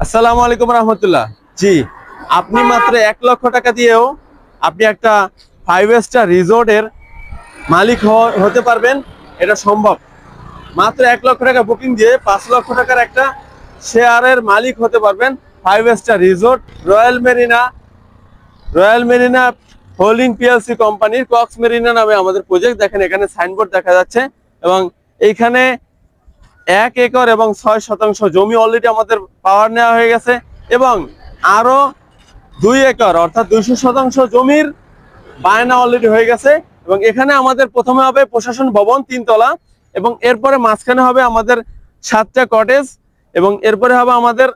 আসসালামু আলাইকুম রহমতুল্লাহ। জি, আপনি মাত্র 1 লক্ষ টাকা দিয়েও আপনি একটা 5 স্টার রিসোর্টের মালিক হতে পারবেন। এটা সম্ভব। মাত্র 1 লক্ষ টাকা বুকিং দিয়ে 5 লক্ষ টাকার একটা শেয়ারের মালিক হতে পারবেন। 5 star resort royal Marina holding PLC কোম্পানির কক্স মেরিনা নামে আমাদের প্রজেক্ট। দেখেন এখানে সাইনবোর্ড দেখা যাচ্ছে এবং এইখানে 1 একর এবং 6 শতাংশ জমি অলরেডি আমাদের পাওয়ার নেওয়া হয়ে গেছে এবং আরো 2 একর অর্থাৎ 200 শতাংশ জমির বায়না অলরেডি হয়ে গেছে। এবং এখানে আমাদের প্রথমে হবে প্রশাসন ভবন 3 তলা এবং এরপরে মাঝখানে হবে আমাদের 7টা কটেজ এবং এরপরে হবে আমাদের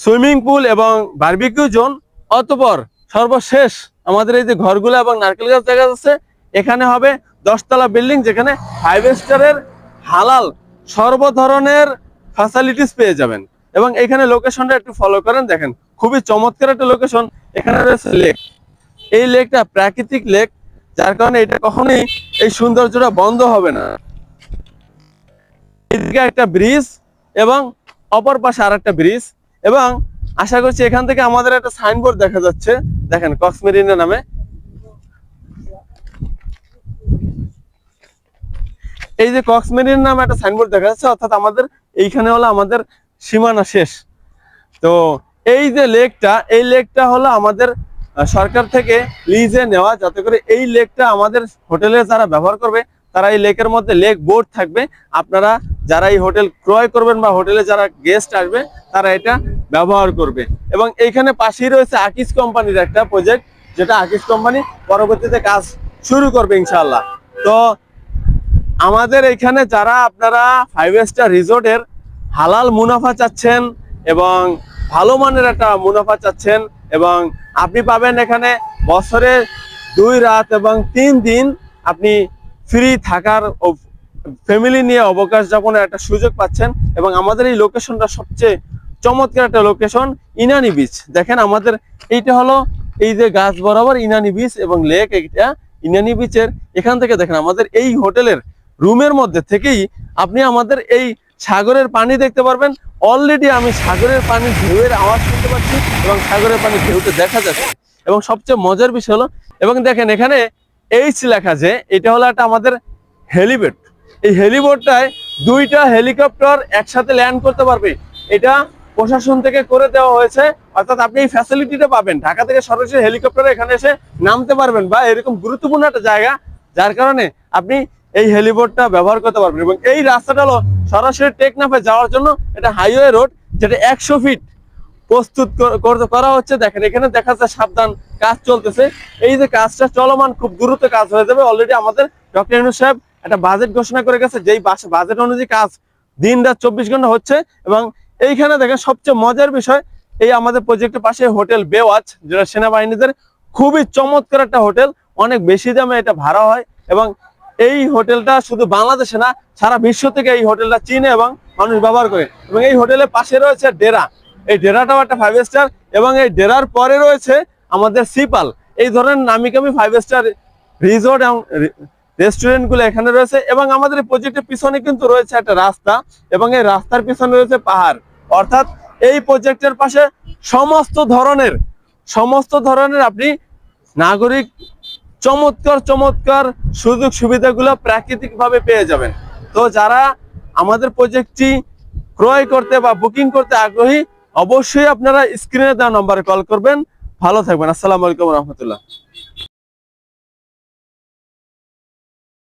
সুইমিং পুল এবং বারবিকিউ জোন। অতঃপর সর্বশেষ আমাদের এই যে ঘরগুলো এবং নারকেল গাছ দেখা যাচ্ছে, এখানে হবে 10 তলা বিল্ডিং, যেখানে 5 স্টারের হালাল সর্ব ধরনের ফ্যাসিলিটিস পেয়ে যাবেন। এবং এখানে লোকেশনটা একটু ফলো করেন, দেখেন খুবই চমৎকার একটা লোকেশন। এখানে রয়েছে লেক। এই লেকটা প্রাকৃতিক লেক, যার কারণে এটা কখনোই এই সৌন্দর্যটা বন্ধ হবে না। এদিকে একটা ব্রিজ এবং অপর পাশে আর একটা ব্রিজ এবং আশা করছি এখান থেকে আমাদের একটা সাইনবোর্ড দেখা যাচ্ছে, দেখেন কক্স মেরিনা নামে। এই যে কক্স মেরিনা নামে একটা সাইনবোর্ড দেখা যাচ্ছে, অর্থাৎ আমাদের এইখানে হলো আমাদের সীমানা শেষ। তো এই যে লেকটা, এই লেকটা হলো আমাদের সরকার থেকে লিজে নেওয়া, যাতে করে এই লেকটা আমাদের হোটেলে যারা ব্যবহার করবে তারা এই লেকের মধ্যে লেক বোর্ড থাকবে। আপনারা যারা এই হোটেল ক্রয় করবেন বা হোটেলে যারা গেস্ট আসবে তারা এটা ব্যবহার করবে। এবং এইখানে পাশেই রয়েছে আকিস কোম্পানির একটা প্রজেক্ট, যেটা আকিস কোম্পানি পরবর্তীতে কাজ শুরু করবে ইনশাআল্লাহ। তো আমাদের এখানে যারা আপনারা 5 স্টার রিসোর্টের হালাল মুনাফা চাচ্ছেন এবং ভালো মানের একটা মুনাফা চাচ্ছেন, এবং আপনি পাবেন এখানে বছরে 2 রাত এবং 3 দিন আপনি ফ্রি থাকার ফ্যামিলি নিয়ে অবকাশ যাপনের একটা সুযোগ পাচ্ছেন। এবং আমাদের এই লোকেশনটা সবচেয়ে চমৎকার একটা লোকেশন, ইনানি বিচ। দেখেন আমাদের এইটা হলো এই যে গাছ বরাবর ইনানি বিচ এবং লেক, এইটা ইনানি বিচের। এখান থেকে দেখেন আমাদের এই হোটেলের রুমের মধ্যে থেকেই আপনি আমাদের এই সাগরের পানি দেখতে পারবেন। অলরেডি আমি সাগরের পানির ঢেউয়ের আওয়াজ শুনতে পাচ্ছি এবং সাগরের পানির ঢেউতে দেখা যাচ্ছে। এবং সবচেয়ে মজার বিষয় হলো, এবং দেখেন এখানে এইচ লেখা, যে এটা হলো একটা আমাদের হেলিপ্যাড। এই হেলিপ্যাডটায় 2টা হেলিকপ্টার একসাথে ল্যান্ড করতে পারবে। এটা প্রশাসন থেকে করে দেওয়া হয়েছে, অর্থাৎ আপনি এই ফ্যাসিলিটিটা পাবেন। ঢাকা থেকে সরাসরি হেলিকপ্টারে এখানে এসে নামতে পারবেন, বা এরকম গুরুত্বপূর্ণ একটা জায়গা যার কারণে আপনি এই হেলিপ্যাডটা ব্যবহার করতে পারবেন। এবং এই রাস্তাটা হলো সরাসরি টেকনাফে যাওয়ার জন্য, এটা হাইওয়ে রোড, যেটা 100 ফিট প্রস্তুত করা হচ্ছে। দেখেন এখানে দেখা যাচ্ছে সাবধান, কাজ চলতেছে। এই যে কাজটা চলমান, খুব দ্রুত কাজ হয়ে যাবে। অলরেডি আমাদের ডক্টর ইউনূস সাহেব একটা বাজেট ঘোষণা করে গেছে, যেই বাজেট অনুযায়ী কাজ দিন রাত 24 ঘন্টা হচ্ছে। এবং এইখানে দেখেন সবচেয়ে মজার বিষয়, এই আমাদের প্রজেক্টের পাশে হোটেল বেওয়াচ, যেটা সেনাবাহিনীদের খুবই চমৎকার একটা হোটেল। অনেক বেশি দামে এটা ভাড়া হয় এবং এই হোটেলটা শুধু বাংলাদেশে না, সারা বিশ্ব থেকে এই হোটেলটা চিনে এবং মানুষ ব্যবহার করে। এবং এই হোটেলের পাশে রয়েছে ডেরা। এই ডেরাটাও একটা 5 স্টার, এবং এই ডেরার পরে রয়েছে আমাদের সিপাল। এই ধরনের নামিকামি 5 স্টার রিসোর্ট এবং রেস্টুরেন্ট গুলো এখানে রয়েছে। এবং আমাদের এই প্রজেক্টের পিছনে কিন্তু রয়েছে একটা রাস্তা, এবং এই রাস্তার পিছনে রয়েছে পাহাড়। অর্থাৎ এই প্রজেক্টের পাশে সমস্ত ধরনের আপনি নাগরিক চমৎকার চমৎকার সুযোগ সুবিধাগুলো প্রাকৃতিক ভাবে পেয়ে যাবেন। তো যারা আমাদের প্রজেক্টটি ক্রয় করতে বা বুকিং করতে আগ্রহী, অবশ্যই আপনারা স্ক্রিনে দেওয়া নম্বরে কল করবেন। ভালো থাকবেন। আসসালামু আলাইকুম রহমতুল্লাহ।